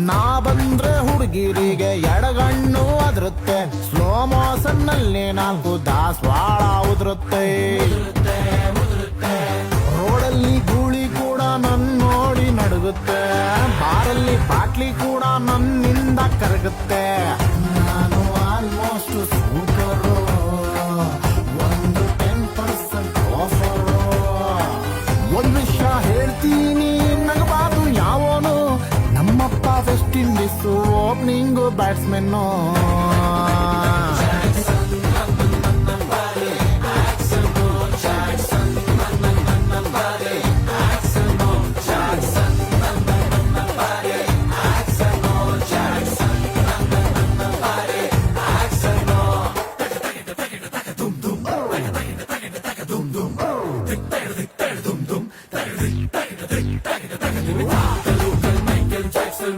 ನಾ ಬಂದ್ರೆ ಹುಡುಗಿರಿಗೆ ಎಡಗಣ್ಣು ಅದ್ರುತ್ತೆ, slow motion ನಲ್ಲಿ 4 ದಾಸವಾಳ ಉದುರುತ್ತೆ. ರೋಡಲ್ಲಿ ಗೂಳಿ ಕೂಡ ನನ್ ನೋಡಿ ನಡುಗುತ್ತೆ, ಬಾರಲ್ಲಿ ಬಾಟ್ಲಿ ಕೂಡ ನನ್ನಿಂದ ಕರಗುತ್ತೆ. ನಾನು ಆಲ್ಮೋಸ್ಟ್ ಸೂಪರು, ಒಂದು 10% ಆಫರು. ಒಂದ್ ವಿಷಯ ಹೇಳ್ತೀನಿ ನಗಬಾರ್ದು ಯಾವನು, ನಮ್ಮಪ್ಪ West Indies opening batsman. Michael Jackson,